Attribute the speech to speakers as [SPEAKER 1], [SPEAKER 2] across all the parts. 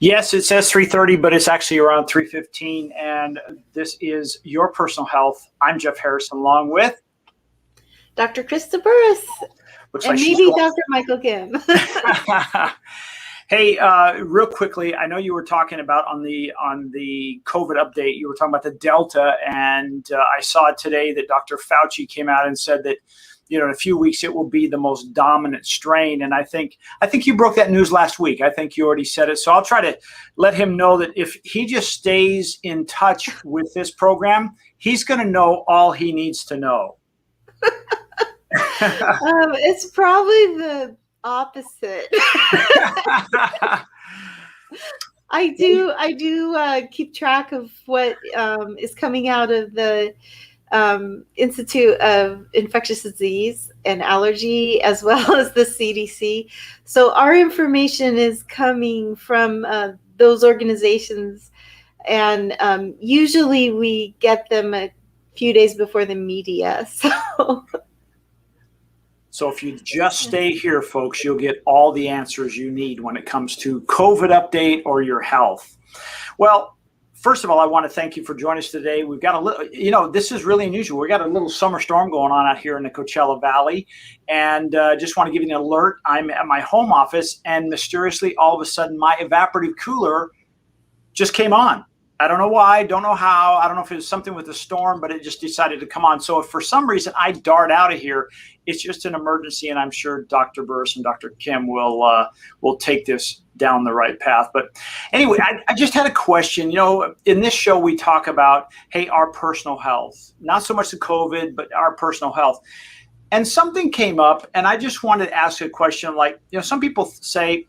[SPEAKER 1] Yes, it says 3:30, but it's actually around 3:15. And this is Your Personal Health. I'm Jeff Harrison, along with
[SPEAKER 2] Dr. Krista Burris,
[SPEAKER 1] looks
[SPEAKER 2] and
[SPEAKER 1] like she's
[SPEAKER 2] maybe
[SPEAKER 1] going.
[SPEAKER 2] Dr. Michael Kim.
[SPEAKER 1] Hey, real quickly, I know you were talking about on the COVID update. You were talking about the Delta, and I saw today that Dr. Fauci came out and said that in a few weeks it will be the most dominant strain. And I think you broke that news last week. I think you already said it. So I'll try to let him know that if he just stays in touch with this program, he's going to know all he needs to know.
[SPEAKER 2] It's probably the opposite. I do keep track of what is coming out of the Institute of Infectious Disease and Allergy, as well as the CDC. So our information is coming from those organizations, and usually we get them a few days before the media.
[SPEAKER 1] So if you just stay here, folks, you'll get all the answers you need when it comes to COVID update or your health. Well, first of all, I want to thank you for joining us today. We've got a little, this is really unusual. We got a little summer storm going on out here in the Coachella Valley. And just want to give you an alert. I'm at my home office, and mysteriously, all of a sudden, my evaporative cooler just came on. I don't know why, don't know how. I don't know if it was something with the storm, but it just decided to come on. So if for some reason I dart out of here, it's just an emergency, and I'm sure Dr. Burris and Dr. Kim will take this down the right path. But anyway, I just had a question. In this show, we talk about, hey, our personal health, not so much the COVID, but our personal health. And something came up, and I just wanted to ask a question. Like, some people say,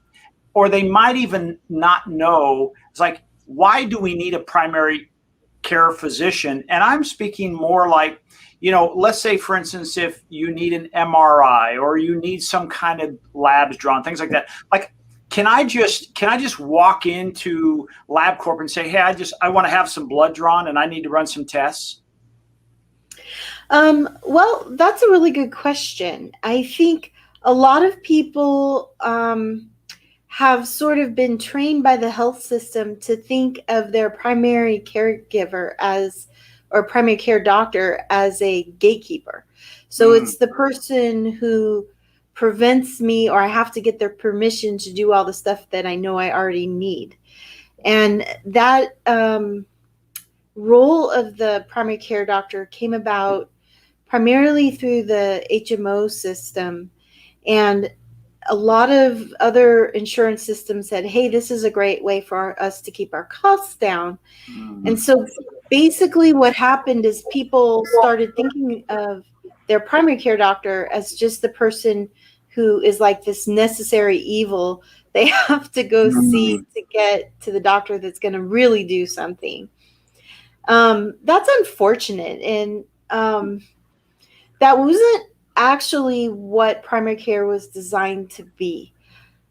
[SPEAKER 1] or they might even not know, it's like, why do we need a primary care physician? And I'm speaking more like, let's say, for instance, if you need an MRI or you need some kind of labs drawn, things like that. Like, can I just walk into LabCorp and say, hey, I want to have some blood drawn and I need to run some tests?
[SPEAKER 2] Well, that's a really good question. I think a lot of people have sort of been trained by the health system to think of their primary caregiver or primary care doctor as a gatekeeper. So it's the person who prevents me, or I have to get their permission to do all the stuff that I know I already need. And that role of the primary care doctor came about primarily through the HMO system, and a lot of other insurance systems said, hey, this is a great way for us to keep our costs down. And so basically what happened is people started thinking of their primary care doctor as just the person who is like this necessary evil they have to go see to get to the doctor that's going to really do something. That's unfortunate. And that wasn't actually what primary care was designed to be.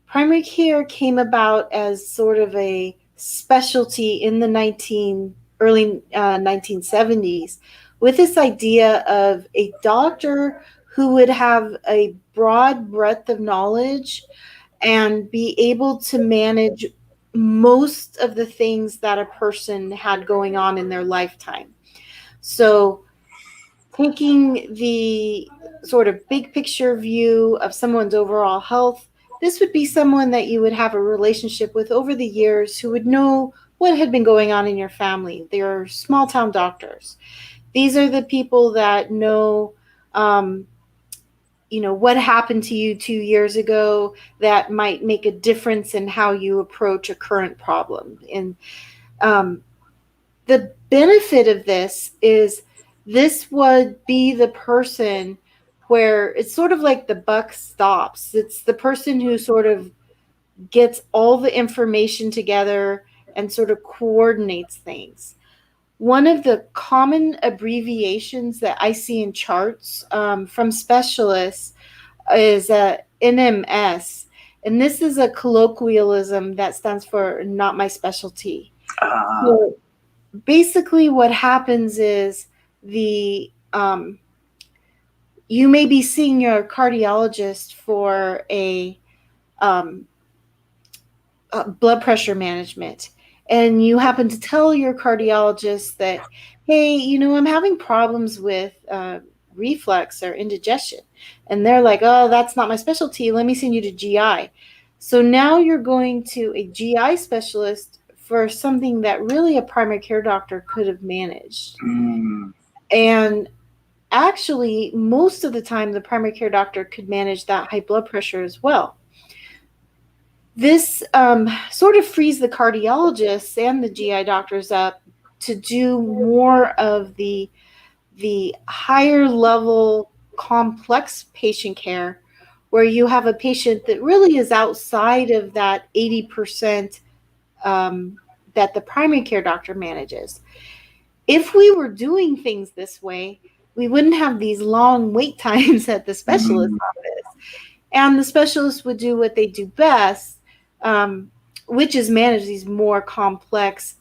[SPEAKER 2] Primary care came about as sort of a specialty in the early 1970s, with this idea of a doctor who would have a broad breadth of knowledge and be able to manage most of the things that a person had going on in their lifetime. So taking the sort of big picture view of someone's overall health, this would be someone that you would have a relationship with over the years who would know what had been going on in your family. They're small town doctors. These are the people that know, what happened to you 2 years ago that might make a difference in how you approach a current problem. And the benefit of this is this would be the person where it's sort of like the buck stops. It's the person who sort of gets all the information together and sort of coordinates things. One of the common abbreviations that I see in charts from specialists is NMS. And this is a colloquialism that stands for not my specialty. So basically what happens is you may be seeing your cardiologist for a blood pressure management, and you happen to tell your cardiologist that, hey, I'm having problems with reflux or indigestion, and they're like, oh, that's not my specialty, let me send you to GI. So now you're going to a GI specialist for something that really a primary care doctor could have managed. And actually, most of the time, the primary care doctor could manage that high blood pressure as well. This sort of frees the cardiologists and the GI doctors up to do more of the higher level complex patient care, where you have a patient that really is outside of that 80% that the primary care doctor manages. If we were doing things this way, we wouldn't have these long wait times at the specialist office. And the specialists would do what they do best, which is manage these more complex,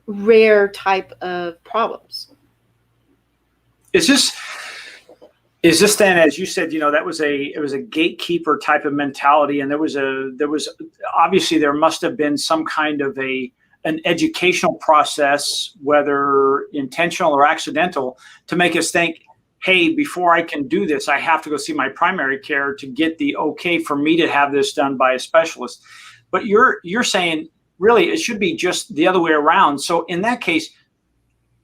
[SPEAKER 2] rare type of problems.
[SPEAKER 1] Is this then, as you said, it was a gatekeeper type of mentality, and there was obviously there must have been some kind of an educational process, whether intentional or accidental, to make us think, hey, before I can do this, I have to go see my primary care to get the okay for me to have this done by a specialist. But you're saying really it should be just the other way around. So in that case,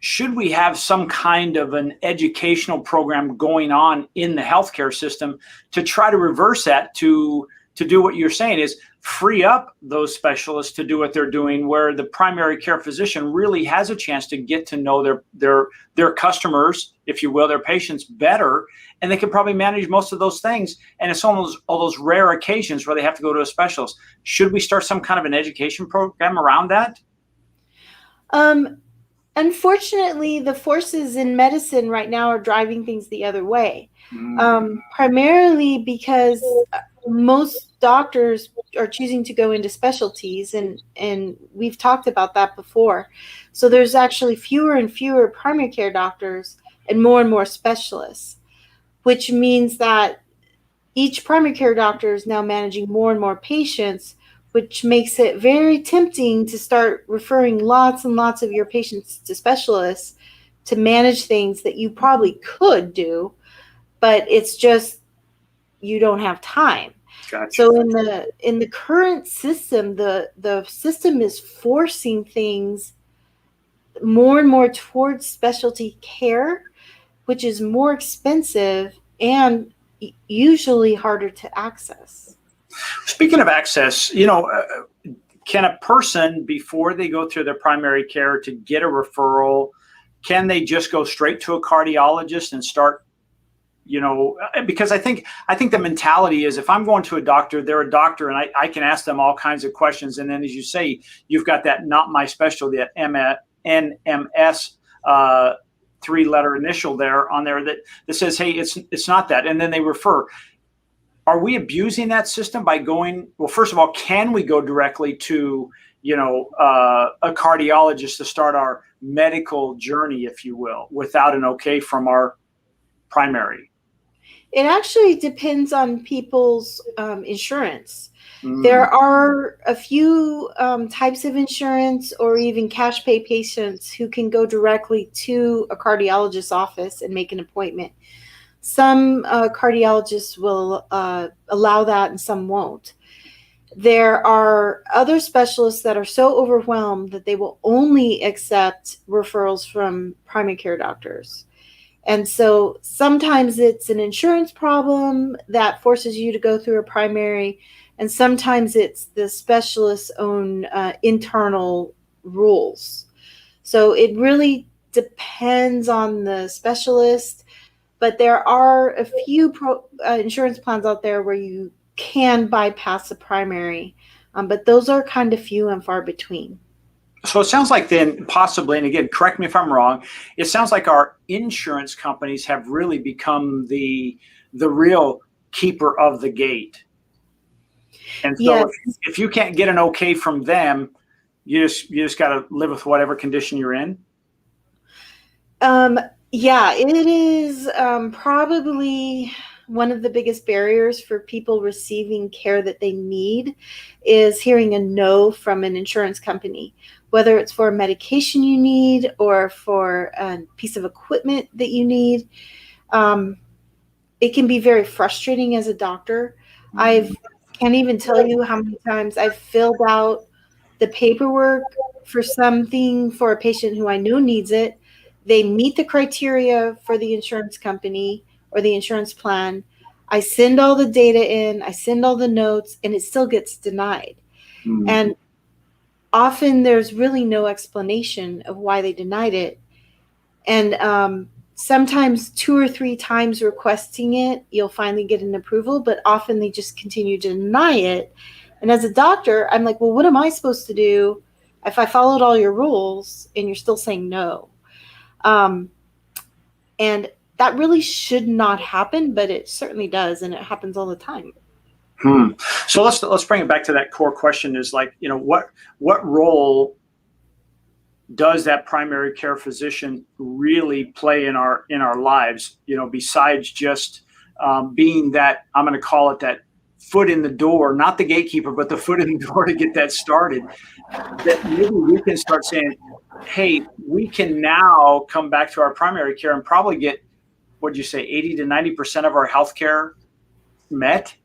[SPEAKER 1] should we have some kind of an educational program going on in the healthcare system to try to reverse that, to do what you're saying is free up those specialists to do what they're doing, where the primary care physician really has a chance to get to know their customers, if you will, their patients better, and they can probably manage most of those things. And it's all those rare occasions where they have to go to a specialist. Should we start some kind of an education program around that?
[SPEAKER 2] Unfortunately, the forces in medicine right now are driving things the other way, primarily because most doctors are choosing to go into specialties, and we've talked about that before. So there's actually fewer and fewer primary care doctors and more specialists, which means that each primary care doctor is now managing more and more patients, which makes it very tempting to start referring lots and lots of your patients to specialists to manage things that you probably could do, but it's just you don't have time.
[SPEAKER 1] Gotcha.
[SPEAKER 2] So in the current system, the system is forcing things more and more towards specialty care, which is more expensive and usually harder to access.
[SPEAKER 1] Speaking of access, can a person, before they go through their primary care to get a referral, can they just go straight to a cardiologist and start, because I think the mentality is, if I'm going to a doctor, they're a doctor, and I can ask them all kinds of questions. And then, as you say, you've got that not my specialty, that NMS, 3-letter initial there on there that says, hey, it's not that. And then they refer. Are we abusing that system by going, well, first of all, can we go directly to, a cardiologist to start our medical journey, if you will, without an okay from our primary?
[SPEAKER 2] It actually depends on people's insurance. There are a few types of insurance or even cash pay patients who can go directly to a cardiologist's office and make an appointment. Some cardiologists will allow that and some won't. There are other specialists that are so overwhelmed that they will only accept referrals from primary care doctors. And so sometimes it's an insurance problem that forces you to go through a primary, and sometimes it's the specialist's own internal rules. So it really depends on the specialist, but there are a few insurance plans out there where you can bypass a primary, but those are kind of few and far between.
[SPEAKER 1] So it sounds like then possibly, and again, correct me if I'm wrong, it sounds like our insurance companies have really become the real keeper of the gate. And so
[SPEAKER 2] yes.
[SPEAKER 1] if you can't get an okay from them, you just got to live with whatever condition you're in.
[SPEAKER 2] Yeah, it is probably one of the biggest barriers for people receiving care that they need is hearing a no from an insurance company, whether it's for a medication you need or for a piece of equipment that you need. It can be very frustrating as a doctor. I can't even tell you how many times I've filled out the paperwork for something for a patient who I know needs it. They meet the criteria for the insurance company or the insurance plan. I send all the data in, I send all the notes, and it still gets denied.
[SPEAKER 1] Mm.
[SPEAKER 2] And often there's really no explanation of why they denied it. And sometimes 2 or 3 times requesting it, you'll finally get an approval, but often they just continue to deny it. And as a doctor, I'm like, well, what am I supposed to do if I followed all your rules and you're still saying no? And that really should not happen, but it certainly does, and it happens all the time.
[SPEAKER 1] So let's bring it back to that core question: is like, what role does that primary care physician really play in our lives? Besides just being that, I'm going to call it that foot in the door, not the gatekeeper, but the foot in the door to get that started. That maybe we can start saying, hey, we can now come back to our primary care and probably get, what'd you say, 80 to 90% of our healthcare met?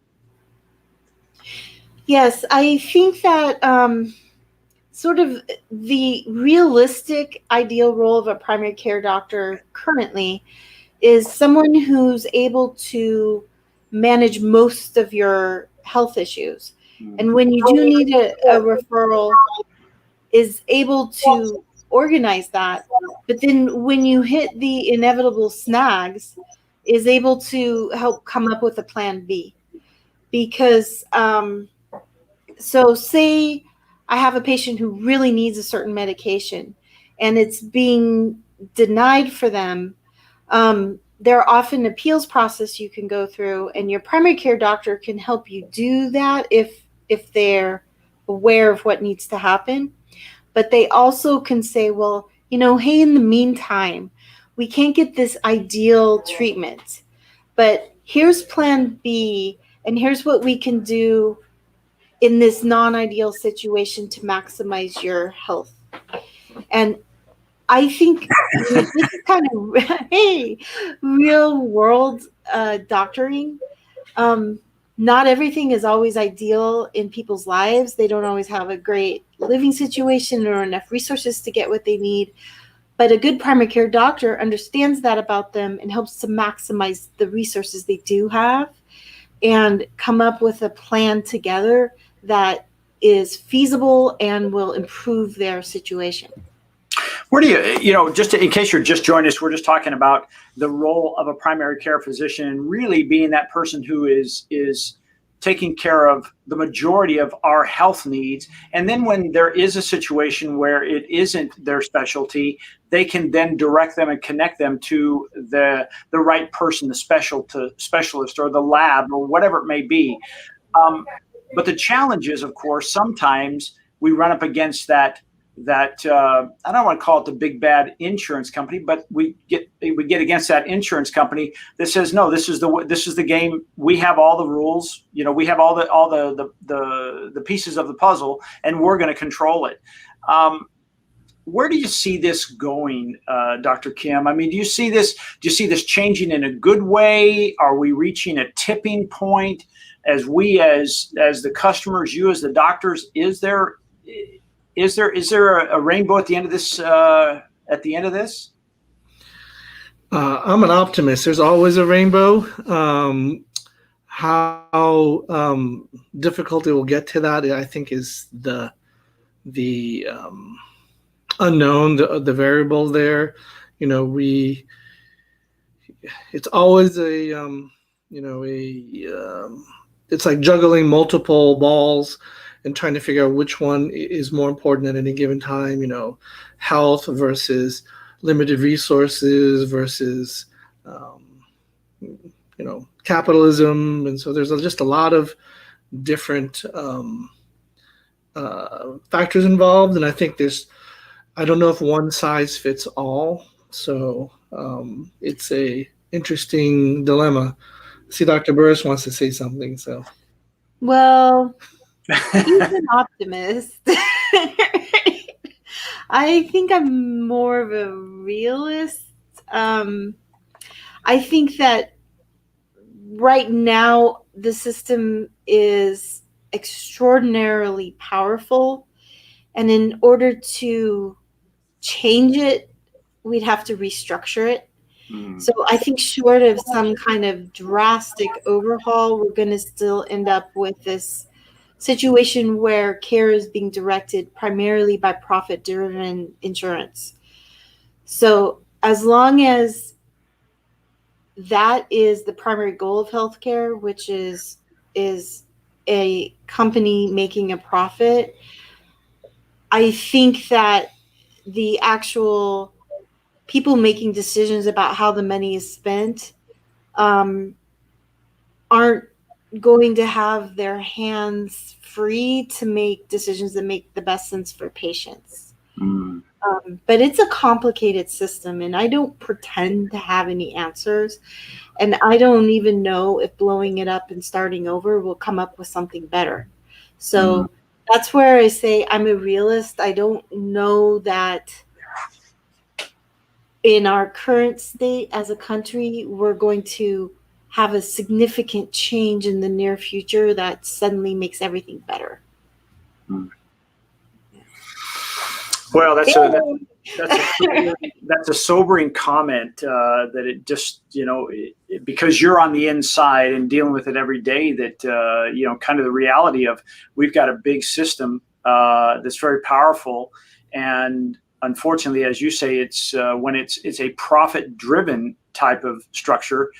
[SPEAKER 2] Yes, I think that sort of the realistic ideal role of a primary care doctor currently is someone who's able to manage most of your health issues. And when you do need a referral, is able to organize that. But then when you hit the inevitable snags, is able to help come up with a plan B. Because so say I have a patient who really needs a certain medication and it's being denied for them. There are often appeals process you can go through, and your primary care doctor can help you do that if they're aware of what needs to happen. But they also can say, well, hey, in the meantime, we can't get this ideal treatment, but here's plan B, and here's what we can do in this non-ideal situation to maximize your health. And I think this is kind of real world doctoring. Not everything is always ideal in people's lives. They don't always have a great living situation or enough resources to get what they need. But a good primary care doctor understands that about them and helps to maximize the resources they do have and come up with a plan together that is feasible and will improve their situation.
[SPEAKER 1] Where do you, just in case you're just joining us, we're just talking about the role of a primary care physician and really being that person who is taking care of the majority of our health needs. And then when there is a situation where it isn't their specialty, they can then direct them and connect them to the right person, the specialist or the lab or whatever it may be. But the challenge is, of course, sometimes we run up against that I don't want to call it the big bad insurance company, but we get against that insurance company that says, no, this is the game. We have all the rules. We have all the pieces of the puzzle, and we're going to control it. Where do you see this going, Dr. Kim? I mean, do you see this changing in a good way? Are we reaching a tipping point as the customers, you as the doctors? Is there a rainbow at the end of this?
[SPEAKER 3] I'm an optimist. There's always a rainbow. How difficult it will get to that, I think, is the unknown, the variable there. It's always it's like juggling multiple balls and trying to figure out which one is more important at any given time, health versus limited resources versus, capitalism. And so there's just a lot of different factors involved. And I think I don't know if one size fits all. So it's a interesting dilemma See, Dr. Burris wants to say something. So,
[SPEAKER 2] Well, he's an optimist. I think I'm more of a realist. I think that right now the system is extraordinarily powerful, and in order to change it, we'd have to restructure it. So I think short of some kind of drastic overhaul, we're going to still end up with this situation where care is being directed primarily by profit-driven insurance. So as long as that is the primary goal of healthcare, which is a company making a profit, I think that the actual people making decisions about how the money is spent aren't going to have their hands free to make decisions that make the best sense for patients. But it's a complicated system, and I don't pretend to have any answers. And I don't even know if blowing it up and starting over will come up with something better. So that's where I say I'm a realist. I don't know that in our current state as a country, we're going to have a significant change in the near future that suddenly makes everything better.
[SPEAKER 1] Well, that's a sobering comment. That it just, because you're on the inside and dealing with it every day. That kind of the reality of we've got a big system that's very powerful, and unfortunately, as you say, it's when it's a profit-driven type of structure.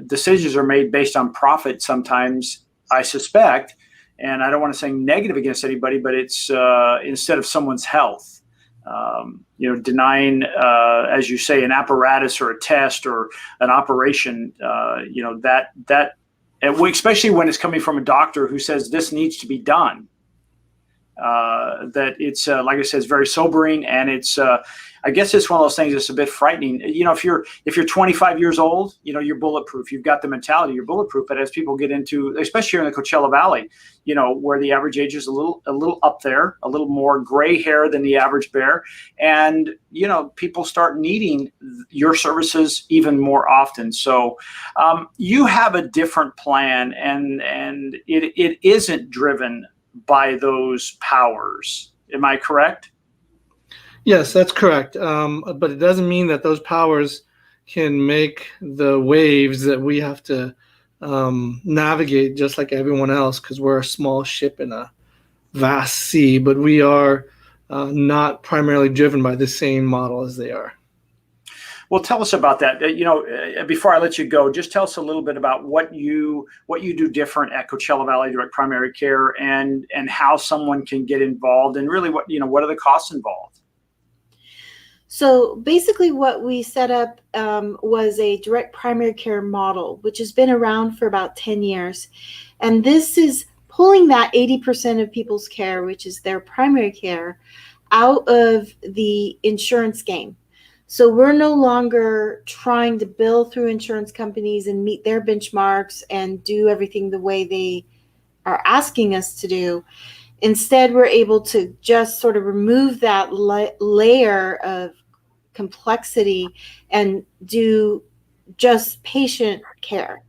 [SPEAKER 1] Decisions are made based on profit sometimes, I suspect. And I don't want to say negative against anybody, but it's instead of someone's health, denying, as you say, an apparatus or a test or an operation, that especially when it's coming from a doctor who says this needs to be done. That it's like I said, it's very sobering, and it's I guess it's one of those things that's a bit frightening. If you're 25 years old, you're bulletproof. You've got the mentality, you're bulletproof. But as people get into, especially here in the Coachella Valley, where the average age is a little up there, a little more gray hair than the average bear, and people start needing your services even more often. So you have a different plan, and it isn't driven by those powers. Am I correct?
[SPEAKER 3] Yes, that's correct. But it doesn't mean that those powers can make the waves that we have to navigate just like everyone else, because we're a small ship in a vast sea, but we are not primarily driven by the same model as they are.
[SPEAKER 1] Well, tell us about that. Before I let you go, just tell us a little bit about what you do different at Coachella Valley Direct Primary Care, and how someone can get involved, and really what are the costs involved?
[SPEAKER 2] So basically what we set up was a direct primary care model, which has been around for about 10 years. And this is pulling that 80% of people's care, which is their primary care, out of the insurance game. So we're no longer trying to bill through insurance companies and meet their benchmarks and do everything the way they are asking us to do. Instead, we're able to just sort of remove that layer of complexity and do just patient care.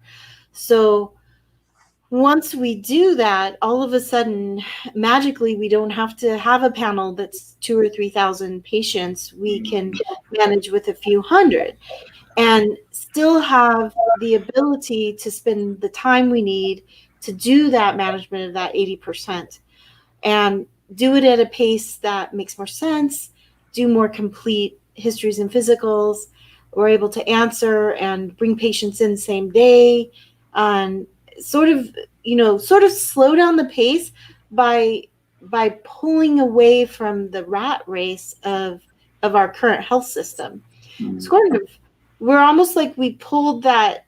[SPEAKER 2] So once we do that, all of a sudden, magically, we don't have to have a panel that's 2,000 or 3,000 patients. We can manage with a few hundred and still have the ability to spend the time we need to do that management of that 80% and do it at a pace that makes more sense, do more complete histories and physicals. We're able to answer and bring patients in same day, and sort of slow down the pace by pulling away from the rat race of our current health system. Sort of, we're almost like we pulled that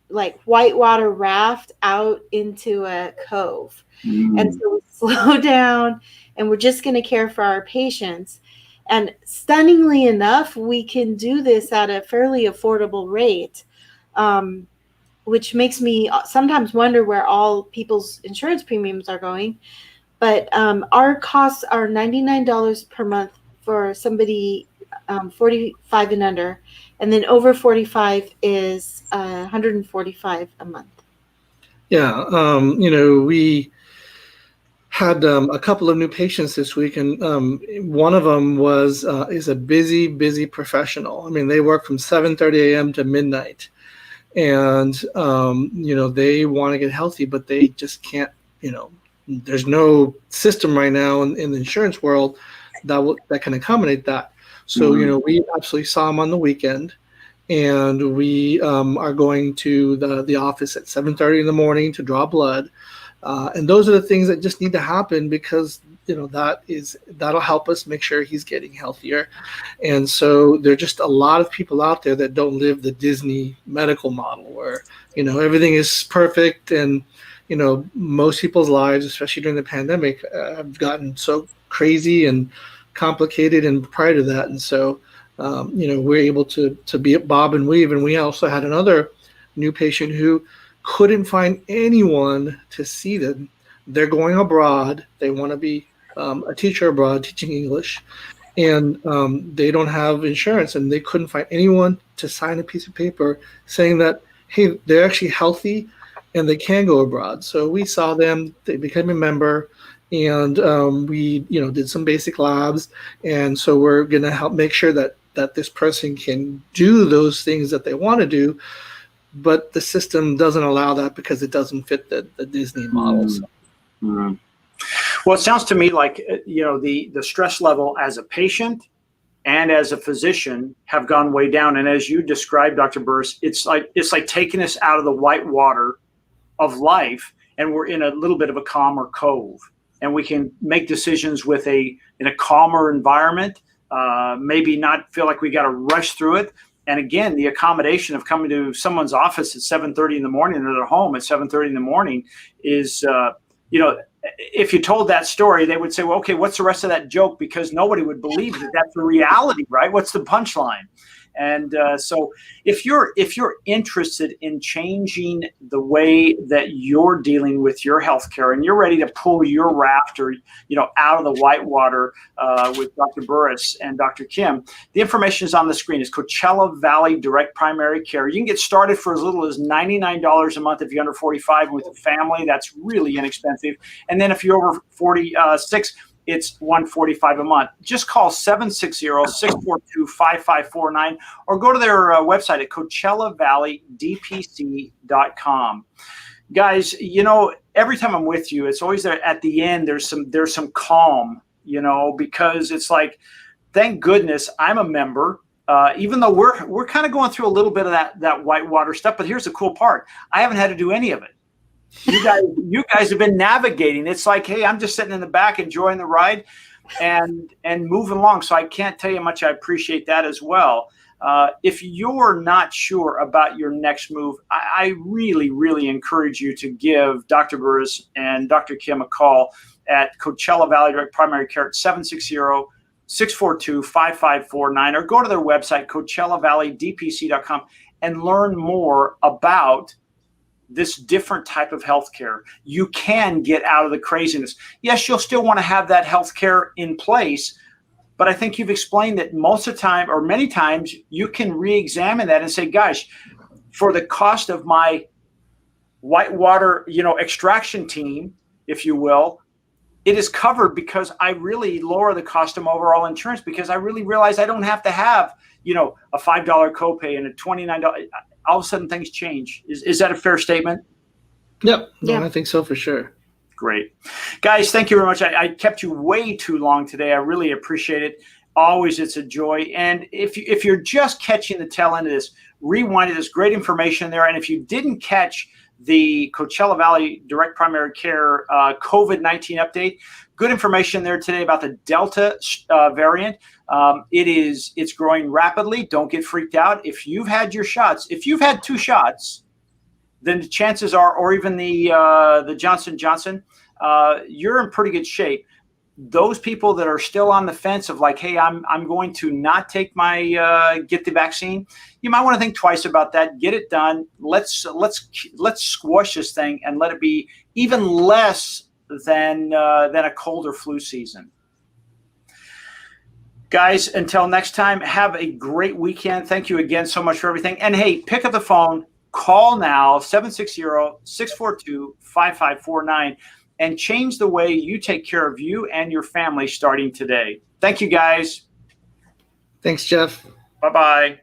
[SPEAKER 2] like whitewater raft out into a cove. And so we slow down, and we're just going to care for our patients. And stunningly enough, we can do this at a fairly affordable rate. which makes me sometimes wonder where all people's insurance premiums are going. But our costs are $99 per month for somebody 45 and under, and then over 45 is $145 a month.
[SPEAKER 3] Yeah, we had a couple of new patients this week, and one of them is a busy professional. I mean, they work from 7:30 a.m. to midnight, and they want to get healthy, but they just can't. There's no system right now in the insurance world that can accommodate that. So we absolutely saw him on the weekend, and we are going to the office at 7:30 in the morning to draw blood. And those are the things that just need to happen, because that'll help us make sure he's getting healthier. And so there are just a lot of people out there that don't live the Disney medical model where everything is perfect, and most people's lives, especially during the pandemic, have gotten so crazy and complicated and prior to that. And so we're able to be at bob and weave. And we also had another new patient who couldn't find anyone to see them. They're going abroad. They want to be a teacher abroad teaching English, and they don't have insurance, and they couldn't find anyone to sign a piece of paper saying that, hey, they're actually healthy and they can go abroad. So we saw them, they became a member, and we did some basic labs. And so we're going to help make sure that this person can do those things that they want to do, but the system doesn't allow that because it doesn't fit the Disney models.
[SPEAKER 1] Mm-hmm. Well, it sounds to me like the stress level as a patient and as a physician have gone way down. And as you described, Dr. Burris, it's like taking us out of the white water of life, and we're in a little bit of a calmer cove, and we can make decisions in a calmer environment. Maybe not feel like we got to rush through it. And again, the accommodation of coming to someone's office at 7:30 in the morning or their home at 7:30 in the morning is, if you told that story, they would say, well, okay, what's the rest of that joke? Because nobody would believe that that's the reality, right? What's the punchline? And so if you're interested in changing the way that you're dealing with your healthcare, and you're ready to pull your raft out of the whitewater with Dr. Burris and Dr. Kim, the information is on the screen. It's Coachella Valley Direct Primary Care. You can get started for as little as $99 a month if you're under 45 and with a family. That's really inexpensive. And then if you're over 46, it's $145 a month. Just call 760-642-5549 or go to their website at CoachellaValleyDPC.com. Guys, every time I'm with you, it's always there at the end. There's some calm, because it's like, thank goodness I'm a member. Even though we're kind of going through a little bit of that whitewater stuff, but here's the cool part: I haven't had to do any of it. You guys have been navigating. It's like, hey, I'm just sitting in the back enjoying the ride and moving along. So I can't tell you how much I appreciate that as well. If you're not sure about your next move, I really, really encourage you to give Dr. Burris and Dr. Kim a call at Coachella Valley Direct Primary Care at 760-642-5549 or go to their website, CoachellaValleyDPC.com, and learn more about this different type of healthcare. You can get out of the craziness. Yes, you'll still want to have that healthcare in place, but I think you've explained that most of the time, or many times, you can re-examine that and say, gosh, for the cost of my whitewater, extraction team, if you will, it is covered because I really lower the cost of my overall insurance, because I really realize I don't have to have, a $5 copay and a $29. All of a sudden things change. Is that a fair statement?
[SPEAKER 3] Yep. No, yeah. I think so for sure.
[SPEAKER 1] Great. Guys, thank you very much. I kept you way too long today. I really appreciate it. Always, it's a joy. And if you're just catching the tail end of this, rewind it. There's great information there. And if you didn't catch the Coachella Valley Direct Primary Care COVID-19 update, good information there today about the Delta variant. It's growing rapidly. Don't get freaked out. If you've had your shots, if you've had 2 shots, then the chances are, or even the Johnson & Johnson, you're in pretty good shape. those people that are still on the fence of like, hey, I'm going to not take my get the vaccine, you might want to think twice about that. Get it done. Let's squash this thing and let it be even less than a cold or flu season. Guys, until next time, have a great weekend. Thank you again so much for everything. And hey, pick up the phone, call now, 760-642-5549, and change the way you take care of you and your family starting today. Thank you, guys.
[SPEAKER 3] Thanks, Jeff.
[SPEAKER 1] Bye-bye.